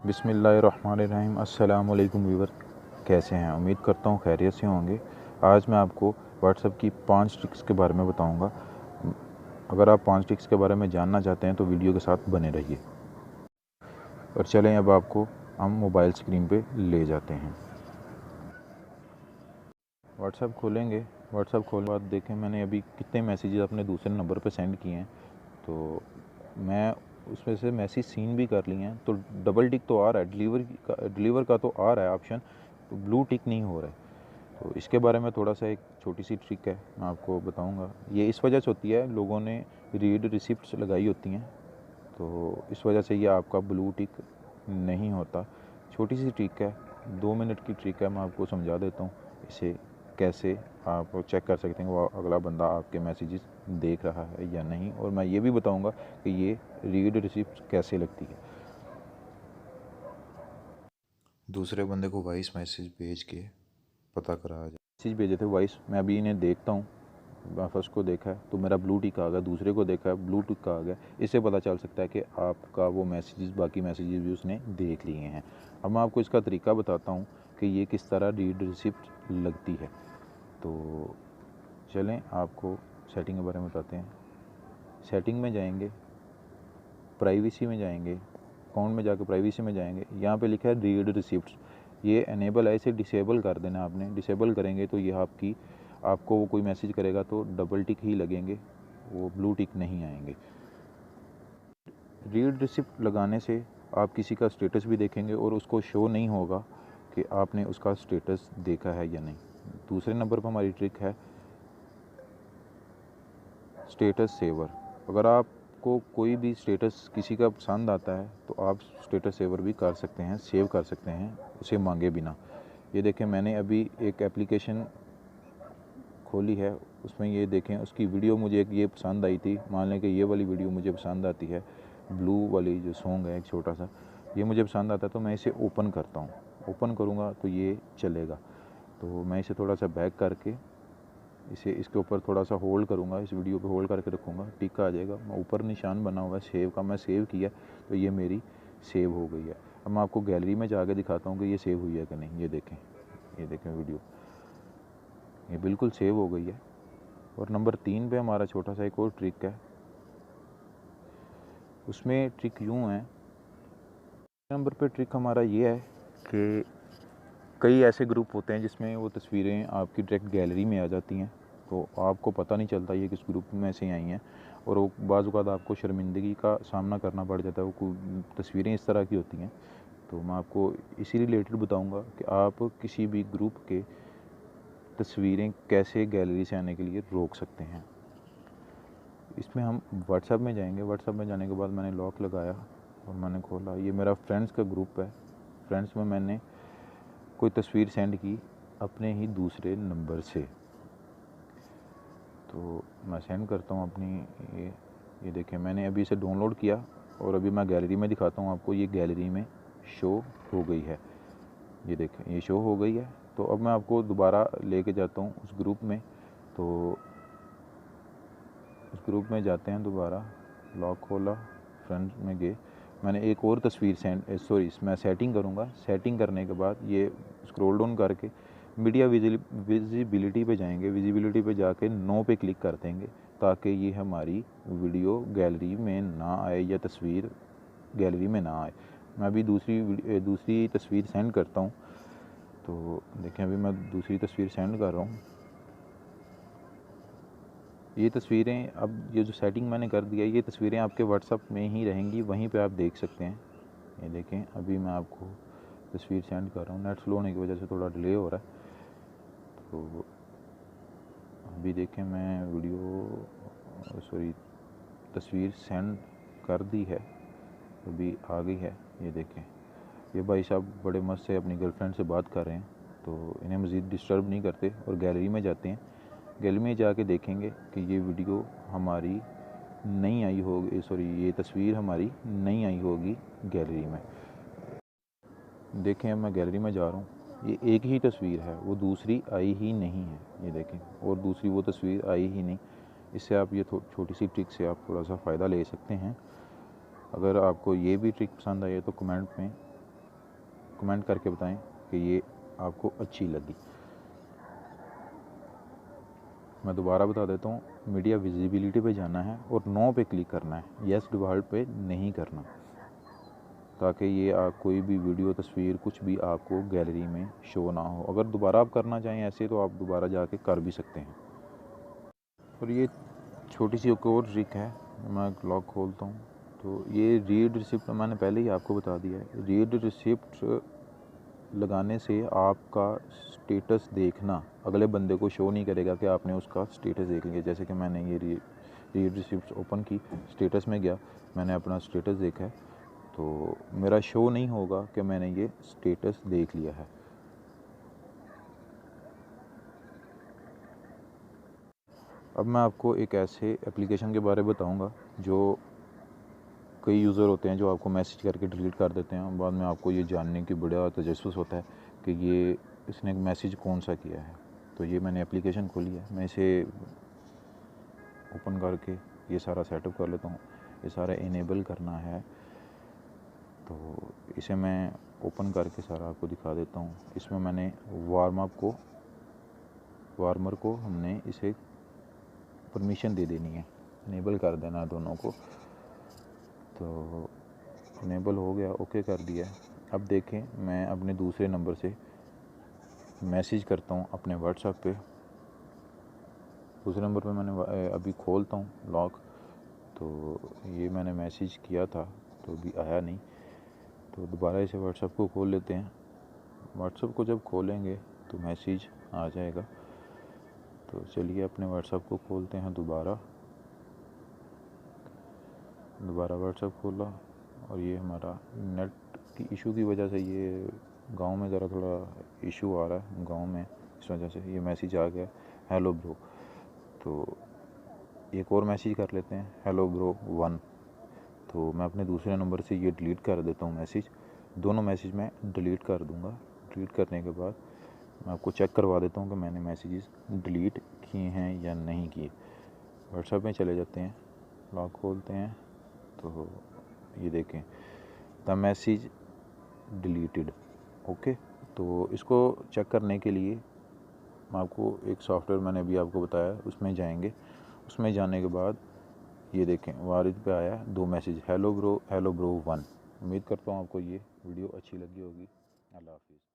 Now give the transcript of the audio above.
बिस्मिल्लाहिर्रहमानिर्रहीम। अस्सलाम वालेकुम व्यूअर, कैसे हैं? उम्मीद करता हूँ खैरियत से होंगे। आज मैं आपको व्हाट्सएप की 5 ट्रिक्स के बारे में बताऊंगा। अगर आप 5 ट्रिक्स के बारे में जानना चाहते हैं तो वीडियो के साथ बने रहिए। और चलें अब आपको हम मोबाइल स्क्रीन पे ले जाते हैं। व्हाट्सएप खोलेंगे। व्हाट्सएप खोलने के बाद देखें मैंने अभी कितने मैसेजेस अपने दूसरे नंबर पे सेंड किए हैं। तो मैं उसमें से मैसेज सीन भी कर लिए हैं। तो डबल टिक तो आ रहा है, डिलीवर का तो आ रहा है ऑप्शन, तो ब्लू टिक नहीं हो रहा है। तो इसके बारे में थोड़ा सा एक छोटी सी ट्रिक है, मैं आपको बताऊंगा। ये इस वजह से होती है, लोगों ने रीड रिसिप्ट्स लगाई होती हैं, तो इस वजह से ये आपका ब्लू टिक नहीं होता। छोटी सी ट्रिक है, 2 मिनट की ट्रिक है, मैं आपको समझा देता हूँ इसे कैसे आप चेक कर सकते हैं वो अगला बंदा आपके मैसेजेस देख रहा है या नहीं। और मैं ये भी बताऊंगा कि ये रीड रिसिप्ट कैसे लगती है। दूसरे बंदे को वॉइस मैसेज भेज के पता करा जाए। मैसेज भेजे थे वॉइस, मैं अभी इन्हें देखता हूँ। फर्स्ट को देखा है तो मेरा ब्लू टिक आ गया, दूसरे को देखा है ब्लू टिक आ गया। इससे पता चल सकता है कि आपका वो मैसेजेस, बाकी मैसेजेस भी उसने देख लिए हैं। अब मैं आपको इसका तरीका बताता हूँ कि ये किस तरह रीड रिसिप्ट लगती है। तो चलें आपको सेटिंग के बारे में बताते हैं। सेटिंग में जाएंगे, प्राइवेसी में जाएंगे, अकाउंट में जाकर प्राइवेसी में जाएंगे। यहाँ पे लिखा है रीड रिसिप्ट्स, ये एनेबल है, इसे डिसेबल कर देना आपने। डिसेबल करेंगे तो ये आपको वो कोई मैसेज करेगा तो डबल टिक ही लगेंगे, वो ब्लू टिक नहीं आएंगे। रीड रिसिप्ट लगाने से आप किसी का स्टेटस भी देखेंगे और उसको शो नहीं होगा कि आपने उसका स्टेटस देखा है या नहीं। दूसरे नंबर पर हमारी ट्रिक है स्टेटस सेवर। अगर आपको कोई भी स्टेटस किसी का पसंद आता है तो आप स्टेटस सेवर भी कर सकते हैं, सेव कर सकते हैं उसे मांगे बिना। ये देखें मैंने अभी एक एप्लीकेशन खोली है, उसमें ये देखें उसकी वीडियो मुझे एक ये पसंद आई थी। मान लें कि ये वाली वीडियो मुझे पसंद आती है, ब्लू वाली जो सॉन्ग है एक छोटा सा, ये मुझे पसंद आता है तो मैं इसे ओपन करता हूँ। ओपन करूँगा तो ये चलेगा। तो मैं इसे थोड़ा सा बैक करके इसके ऊपर थोड़ा सा होल्ड करूँगा, इस वीडियो पे होल्ड करके रखूँगा, टिक आ जाएगा। मैं वीपर निशान बना हुआ है सेव का, मैं सेव किया तो ये मेरी सेव हो गई है। अब मैं आपको गैलरी में जाकर दिखाता हूँ कि ये सेव हुई है कि नहीं। ये देखें वीडियो, ये बिल्कुल सेव हो गई है। और नंबर 3 पे हमारा छोटा सा एक और ट्रिक है, उसमें ट्रिक यूँ है। नंबर पे ट्रिक हमारा ये है कि कई ऐसे ग्रुप होते हैं जिसमें वो तस्वीरें आपकी डायरेक्ट गैलरी में आ जाती हैं, तो आपको पता नहीं चलता ये किस ग्रुप में से आई हैं। और वो बाज़ औक़ात आपको शर्मिंदगी का सामना करना पड़ जाता है, वो तस्वीरें इस तरह की होती हैं। तो मैं आपको इसी रिलेटेड बताऊंगा कि आप किसी भी ग्रुप के तस्वीरें कैसे गैलरी से आने के लिए रोक सकते हैं। इसमें हम व्हाट्सएप में जाएंगे। व्हाट्सएप में जाने के बाद मैंने लॉक लगाया और मैंने खोला, ये मेरा फ्रेंड्स का ग्रुप है। फ्रेंड्स में मैंने कोई तस्वीर सेंड की अपने ही दूसरे नंबर से, तो मैं सेंड करता हूँ अपनी। ये देखें मैंने अभी इसे डाउनलोड किया और अभी मैं गैलरी में दिखाता हूँ आपको। ये गैलरी में शो हो गई है, ये देखें ये शो हो गई है। तो अब मैं आपको दोबारा लेके जाता हूँ उस ग्रुप में। तो उस ग्रुप में जाते हैं, दोबारा लॉक खोला, फ्रेंड्स में गए, मैंने एक और तस्वीर मैं सेटिंग करूँगा। सेटिंग करने के बाद ये स्क्रॉल डाउन करके मीडिया विजिबिलिटी पे जाएंगे। विजिबिलिटी पे जाके नो पे क्लिक कर देंगे ताकि ये हमारी वीडियो गैलरी में ना आए या तस्वीर गैलरी में ना आए। मैं अभी दूसरी तस्वीर सेंड करता हूँ। तो देखें अभी मैं दूसरी तस्वीर सेंड कर रहा हूँ। ये तस्वीरें, अब ये जो सेटिंग मैंने कर दिया, ये तस्वीरें आपके व्हाट्सएप में ही रहेंगी, वहीं पे आप देख सकते हैं। ये देखें अभी मैं आपको तस्वीर सेंड कर रहा हूँ। नेट स्लो होने की वजह से थोड़ा डिले हो रहा है। तो अभी देखें मैं तस्वीर सेंड कर दी है, अभी आ गई है। ये देखें ये भाई साहब बड़े मस्त से अपनी गर्लफ्रेंड से बात कर रहे हैं, तो इन्हें मज़ीद डिस्टर्ब नहीं करते और गैलरी में जाते हैं। गैलरी में जाके देखेंगे कि ये वीडियो हमारी नहीं आई होगी, ये तस्वीर हमारी नहीं आई होगी गैलरी में। देखें मैं गैलरी में जा रहा हूँ, ये एक ही तस्वीर है, वो दूसरी आई ही नहीं है। ये देखें, और दूसरी वो तस्वीर आई ही नहीं। इससे आप ये छोटी सी ट्रिक से आप थोड़ा सा फ़ायदा ले सकते हैं। अगर आपको ये भी ट्रिक पसंद आई है तो कमेंट में कमेंट करके बताएं कि ये आपको अच्छी लगी। मैं दोबारा बता देता हूँ, मीडिया विजिबिलिटी पे जाना है और नो पे क्लिक करना है, येस डिफ़ॉल्ट पे नहीं करना, ताकि ये कोई भी वीडियो तस्वीर कुछ भी आपको गैलरी में शो ना हो। अगर दोबारा आप करना चाहें ऐसे तो आप दोबारा जाके कर भी सकते हैं। और ये छोटी सी एक और ट्रिक है, मैं लॉक खोलता हूँ तो ये रीड रिसिप्ट मैंने पहले ही आपको बता दिया है। रीड रिसिप्ट लगाने से आपका स्टेटस देखना अगले बंदे को शो नहीं करेगा कि आपने उसका स्टेटस देख लिया। जैसे कि मैंने ये रीड रिसिप्ट ओपन की, स्टेटस में गया, मैंने अपना स्टेटस देखा है, तो मेरा शो नहीं होगा कि मैंने ये स्टेटस देख लिया है। अब मैं आपको एक ऐसे एप्लीकेशन के बारे में बताऊंगा जो कई यूज़र होते हैं जो आपको मैसेज करके डिलीट कर देते हैं। बाद में आपको ये जानने की बड़ा तजस्सुस होता है कि ये इसने मैसेज कौन सा किया है। तो ये मैंने एप्लीकेशन खोली है, मैं इसे ओपन करके ये सारा सेटअप कर लेता हूँ। ये सारा इनेबल करना है, तो इसे मैं ओपन करके सारा आपको दिखा देता हूँ। इसमें मैंने वार्मर को हमने इसे परमिशन दे देनी है, इनेबल कर देना है दोनों को। तो इनेबल हो गया, ओके कर दिया। अब देखें, मैं अपने दूसरे नंबर से मैसेज करता हूँ अपने व्हाट्सएप पे। दूसरे नंबर पे मैंने अभी खोलता हूँ लॉक, तो ये मैंने मैसेज किया था तो अभी आया नहीं, तो दोबारा इसे व्हाट्सएप को खोल लेते हैं। व्हाट्सएप को जब खोलेंगे तो मैसेज आ जाएगा। तो चलिए अपने व्हाट्सएप को खोलते हैं दोबारा व्हाट्सएप खोला, और ये हमारा नेट की इशू की वजह से ये गांव में ज़रा थोड़ा इशू आ रहा है गांव में, इस वजह से ये मैसेज आ गया, हेलो ब्रो। तो एक और मैसेज कर लेते हैं, हेलो ब्रो 1। तो मैं अपने दूसरे नंबर से ये डिलीट कर देता हूँ मैसेज। दोनों मैसेज मैं डिलीट कर दूँगा। डिलीट करने के बाद मैं आपको चेक करवा देता हूँ कि मैंने मैसेजेस डिलीट किए हैं या नहीं किए। व्हाट्सएप में चले जाते हैं, लॉक खोलते हैं, तो ये देखें द मैसेज डिलीटेड। ओके, तो इसको चेक करने के लिए मैं आपको एक सॉफ्टवेयर मैंने अभी आपको बताया, उसमें जाएंगे। उसमें जाने के बाद ये देखें वारिद पे आया 2 मैसेज, हेलो ब्रो 1। उम्मीद करता हूँ आपको ये वीडियो अच्छी लगी होगी। अल्लाह हाफिज़।